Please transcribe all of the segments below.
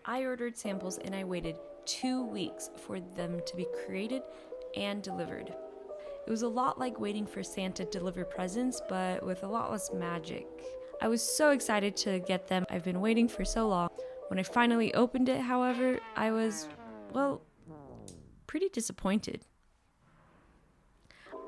I ordered samples and I waited 2 weeks for them to be created and delivered. It was a lot like waiting for Santa to deliver presents, but with a lot less magic. I was so excited to get them. I've been waiting for so long. When I finally opened it, however, I was, pretty disappointed.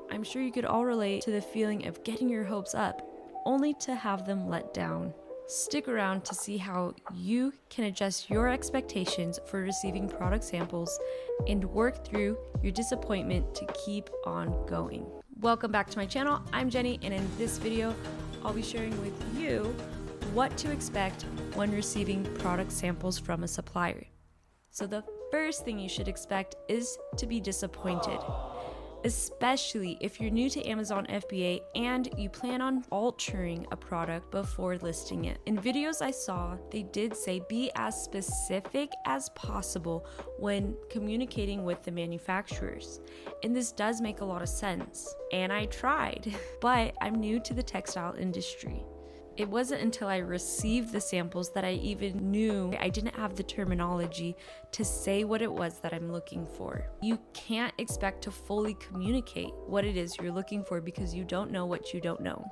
I'm sure you could all relate to the feeling of getting your hopes up, only to have them let down. Stick around to see how you can adjust your expectations for receiving product samples and work through your disappointment to keep on going. Welcome back to my channel. I'm Jenny, and in this video, I'll be sharing with you what to expect when receiving product samples from a supplier. So the first thing you should expect is to be disappointed, especially if you're new to Amazon FBA and you plan on altering a product before listing it. In videos I saw, they did say be as specific as possible when communicating with the manufacturers. And this does make a lot of sense. And I tried, but I'm new to the textile industry. It wasn't until I received the samples that I even knew I didn't have the terminology to say what it was that I'm looking for. You can't expect to fully communicate what it is you're looking for because you don't know what you don't know.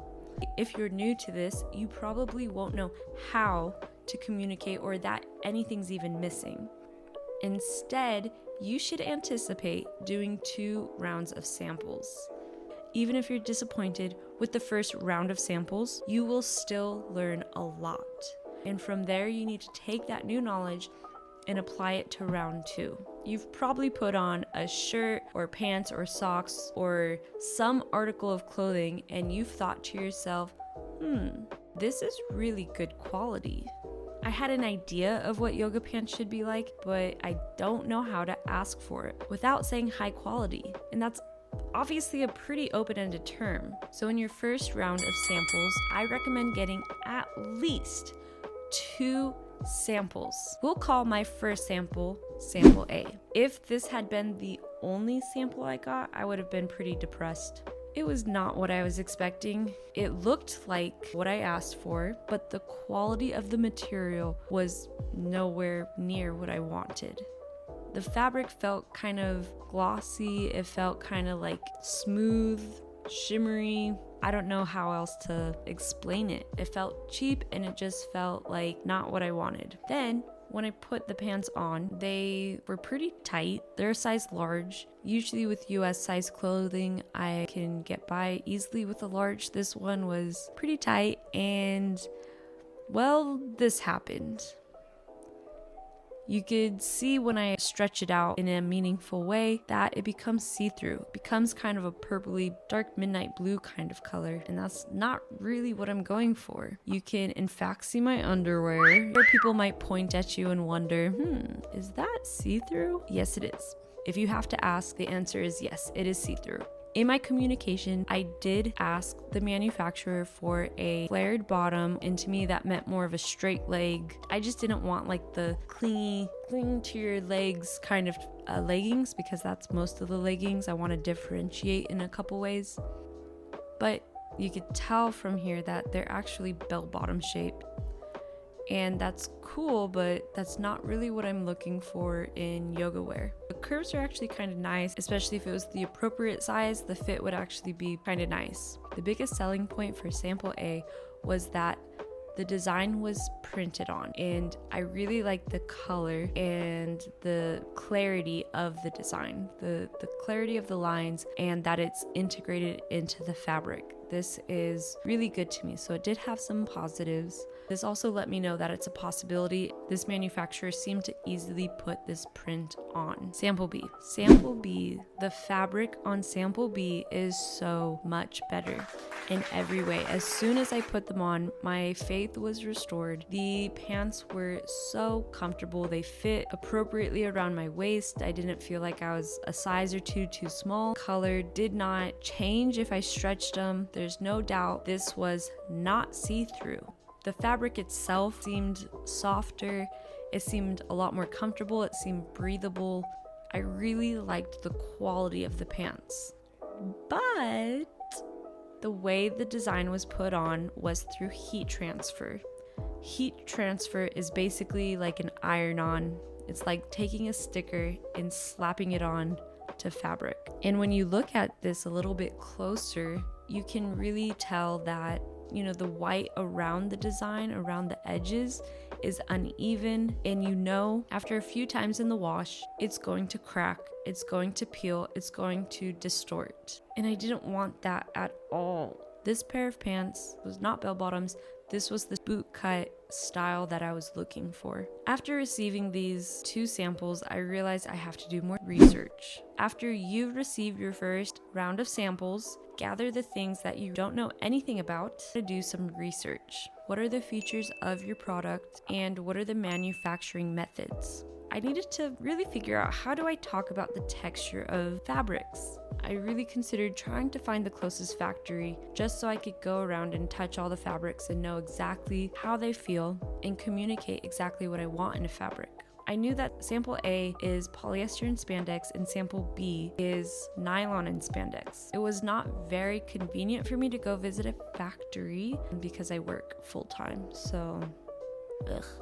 If you're new to this, you probably won't know how to communicate or that anything's even missing. Instead, you should anticipate doing 2 rounds of samples. Even if you're disappointed with the first round of samples, you will still learn a lot. And from there, you need to take that new knowledge and apply it to round 2. You've probably put on a shirt or pants or socks or some article of clothing and you've thought to yourself, this is really good quality. I had an idea of what yoga pants should be like, but I don't know how to ask for it without saying high quality. And that's obviously a pretty open-ended term. So in your first round of samples, I recommend getting at least 2 samples. We'll call my first sample, sample A. If this had been the only sample I got, I would have been pretty depressed. It was not what I was expecting. It looked like what I asked for, but the quality of the material was nowhere near what I wanted. The fabric felt kind of glossy. It felt kind of like smooth, shimmery. I don't know how else to explain it. It felt cheap and it just felt like not what I wanted. Then when I put the pants on, they were pretty tight. They're a size large. Usually with US size clothing, I can get by easily with a large. This one was pretty tight and, this happened. You could see when I stretch it out in a meaningful way that it becomes see-through. It becomes kind of a purpley, dark midnight blue kind of color, and that's not really what I'm going for. You can in fact see my underwear. Or people might point at you and wonder, is that see-through? Yes, it is. If you have to ask, the answer is yes, it is see-through. In my communication, I did ask the manufacturer for a flared bottom, and to me that meant more of a straight leg. I just didn't want like the cling to your legs kind of leggings, because that's most of the leggings. I want to differentiate in a couple ways. But you could tell from here that they're actually bell-bottom shaped. And that's cool, but that's not really what I'm looking for in yoga wear. The curves are actually kind of nice, especially if it was the appropriate size, the fit would actually be kind of nice. The biggest selling point for sample A was that the design was printed on, and I really like the color and the clarity of the design, the clarity of the lines, and that it's integrated into the fabric. This is really good to me, so it did have some positives. This also let me know that it's a possibility. This manufacturer seemed to easily put this print on. Sample B. Sample B, the fabric on sample B is so much better in every way. As soon as I put them on, my faith was restored. The pants were so comfortable. They fit appropriately around my waist. I didn't feel like I was a size or 2 too small. Color did not change if I stretched them. There's no doubt this was not see-through. The fabric itself seemed softer. It seemed a lot more comfortable. It seemed breathable. I really liked the quality of the pants. But the way the design was put on was through heat transfer. Heat transfer is basically like an iron-on. It's like taking a sticker and slapping it on to fabric. And when you look at this a little bit closer, you can really tell that, you know, the white around the design, around the edges, is uneven, and you know after a few times in the wash it's going to crack, it's going to peel, it's going to distort. And I didn't want that at all. This pair of pants was not bell bottoms. This was the boot cut style that I was looking for. After receiving these 2 samples, I realized I have to do more research. After you've received your first round of samples, gather the things that you don't know anything about to do some research. What are the features of your product and what are the manufacturing methods? I needed to really figure out, how do I talk about the texture of fabrics? I really considered trying to find the closest factory just so I could go around and touch all the fabrics and know exactly how they feel and communicate exactly what I want in a fabric. I knew that sample A is polyester and spandex and sample B is nylon and spandex. It was not very convenient for me to go visit a factory because I work full-time, so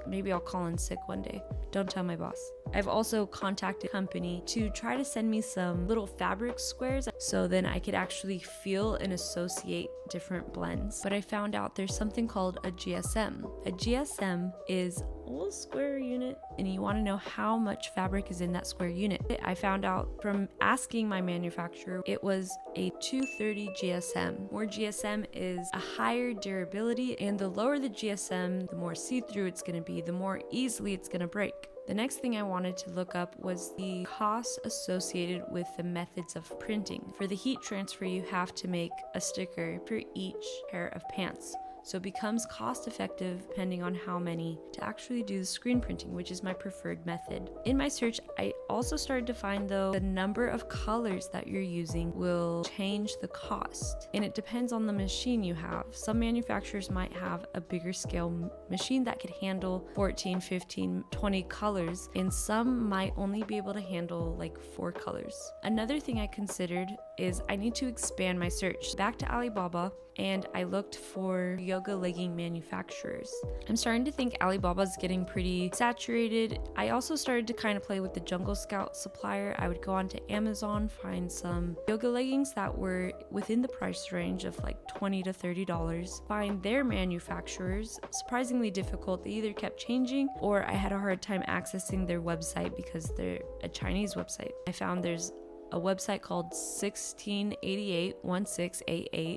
maybe I'll call in sick one day. Don't tell my boss. I've also contacted a company to try to send me some little fabric squares so then I could actually feel and associate different blends. But I found out there's something called a GSM. A GSM is a little square unit, and you want to know how much fabric is in that square unit. I found out from asking my manufacturer it was a 230 GSM. More GSM is a higher durability, and the lower the GSM, the more see-through it's going to be, the more easily it's going to break. The next thing I wanted to look up was the costs associated with the methods of printing. For the heat transfer, you have to make a sticker for each pair of pants. So it becomes cost effective depending on how many to actually do the screen printing, which is my preferred method. In my search, I also started to find though the number of colors that you're using will change the cost. And it depends on the machine you have. Some manufacturers might have a bigger scale machine that could handle 14, 15, 20 colors, and some might only be able to handle like 4 colors. Another thing I considered is I need to expand my search. Back to Alibaba, and I looked for yoga legging manufacturers. I'm starting to think Alibaba's getting pretty saturated. I also started to kind of play with the Jungle Scout supplier. I would go onto Amazon, find some yoga leggings that were within the price range of like $20 to $30, find their manufacturers. Surprisingly difficult. They either kept changing or I had a hard time accessing their website because they're a Chinese website. I found there's a website called 1688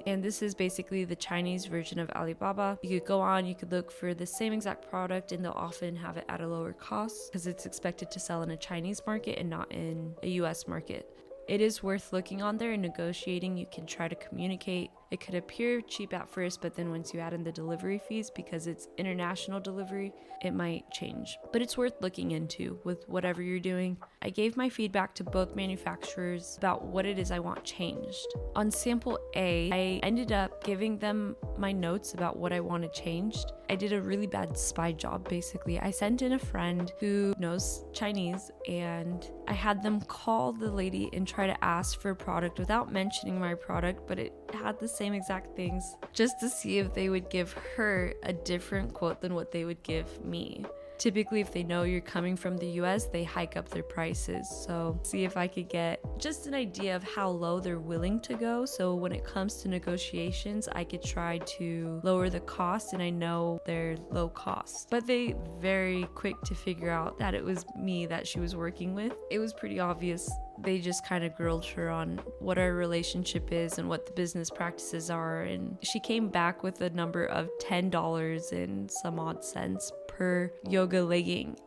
and this is basically the Chinese version of Alibaba. You could go on, you could look for the same exact product, and they'll often have it at a lower cost because it's expected to sell in a Chinese market and not in a US market. It is worth looking on there and negotiating. You can try to communicate. It could appear cheap at first, but then once you add in the delivery fees, because it's international delivery, it might change. But it's worth looking into with whatever you're doing. I gave my feedback to both manufacturers about what it is I want changed. On sample A, I ended up giving them my notes about what I wanted changed. I did a really bad spy job, basically. I sent in a friend who knows Chinese, and I had them call the lady and try to ask for a product without mentioning my product, but it had the same exact things, just to see if they would give her a different quote than what they would give me. Typically, if they know you're coming from the US, they hike up their prices. So see if I could get just an idea of how low they're willing to go. So when it comes to negotiations, I could try to lower the cost, and I know they're low cost. But they very quick to figure out that it was me that she was working with. It was pretty obvious. They just kind of grilled her on what our relationship is and what the business practices are. And she came back with a number of $10 and some odd cents per yoga legging.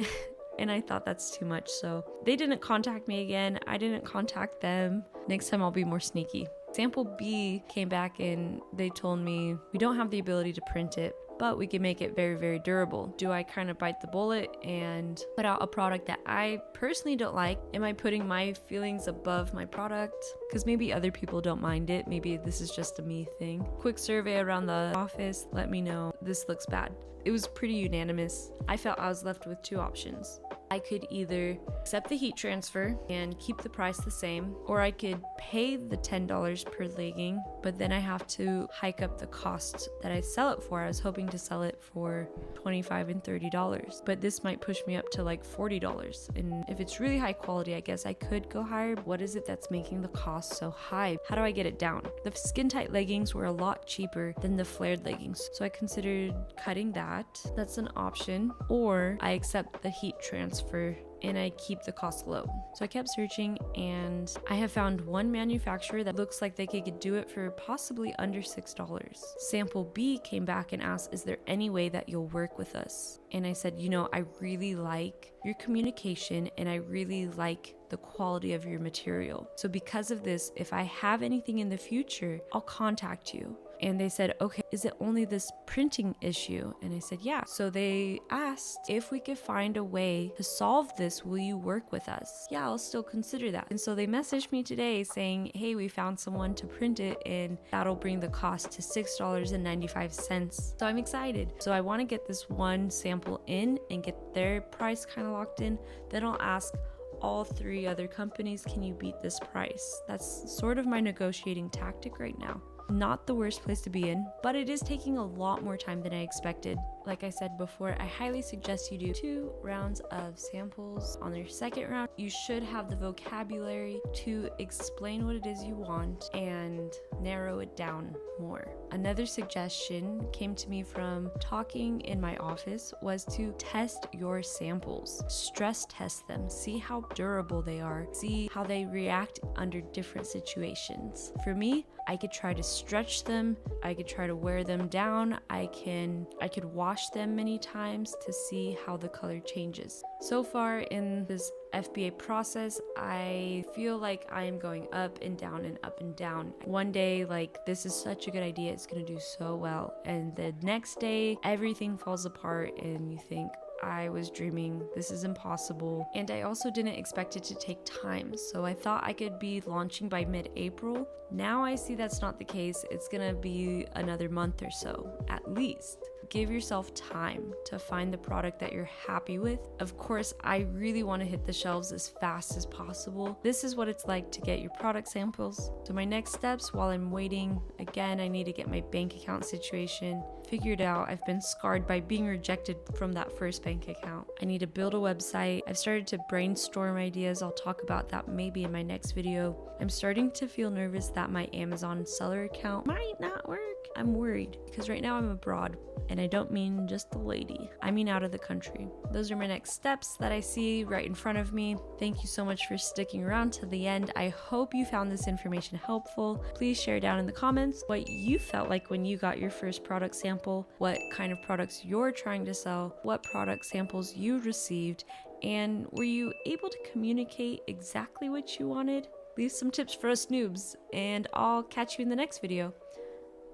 And I thought that's too much. So they didn't contact me again. I didn't contact them. Next time I'll be more sneaky. Sample B came back and they told me we don't have the ability to print it, but we can make it very, very durable. Do I kind of bite the bullet and put out a product that I personally don't like? Am I putting my feelings above my product? Because maybe other people don't mind it. Maybe this is just a me thing. Quick survey around the office. Let me know. This looks bad. It was pretty unanimous. I felt I was left with 2 options. I could either accept the heat transfer and keep the price the same, or I could pay the $10 per legging, but then I have to hike up the cost that I sell it for. I was hoping to sell it for $25 and $30, but this might push me up to like $40. And if it's really high quality, I guess I could go higher. What is it that's making the cost so high? How do I get it down? The skin tight leggings were a lot cheaper than the flared leggings, so I considered cutting that. That's an option. Or I accept the heat transfer and I keep the cost low. So I kept searching and I have found one manufacturer that looks like they could do it for possibly under $6. Sample B came back and asked, is there any way that you'll work with us? And I said, I really like your communication and I really like the quality of your material. So because of this, if I have anything in the future, I'll contact you. And they said, okay, is it only this printing issue? And I said, yeah. So they asked if we could find a way to solve this. Will you work with us? Yeah, I'll still consider that. And so they messaged me today saying, hey, we found someone to print it and that'll bring the cost to $6.95. So I'm excited. So I want to get this one sample in and get their price kind of locked in. Then I'll ask all 3 other companies, can you beat this price? That's sort of my negotiating tactic right now. Not the worst place to be in, but it is taking a lot more time than I expected. Like I said before, I highly suggest you do 2 rounds of samples. On your second round, you should have the vocabulary to explain what it is you want and narrow it down more. Another suggestion came to me from talking in my office was to test your samples. Stress test them, see how durable they are, see how they react under different situations. For me, I could try to stretch them, I could try to wear them down, I could wash them many times to see how the color changes. So far in this FBA process, I feel like I am going up and down and up and down. One day, like, this is such a good idea, it's gonna do so well. And the next day, everything falls apart and you think, I was dreaming, this is impossible. And I also didn't expect it to take time. So I thought I could be launching by mid-April. Now I see that's not the case. It's gonna be another month or so, at least. Give yourself time to find the product that you're happy with. Of course, I really want to hit the shelves as fast as possible. This is what it's like to get your product samples. So my next steps while I'm waiting, again, I need to get my bank account situation figured out. I've been scarred by being rejected from that first bank account. I need to build a website. I've started to brainstorm ideas. I'll talk about that maybe in my next video. I'm starting to feel nervous that my Amazon seller account might not work. I'm worried because right now I'm abroad, and I don't mean just the lady. I mean out of the country. Those are my next steps that I see right in front of me. Thank you so much for sticking around to the end. I hope you found this information helpful. Please share down in the comments what you felt like when you got your first product sample, what kind of products you're trying to sell, what product samples you received, and were you able to communicate exactly what you wanted? Leave some tips for us noobs, and I'll catch you in the next video.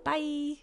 Bye!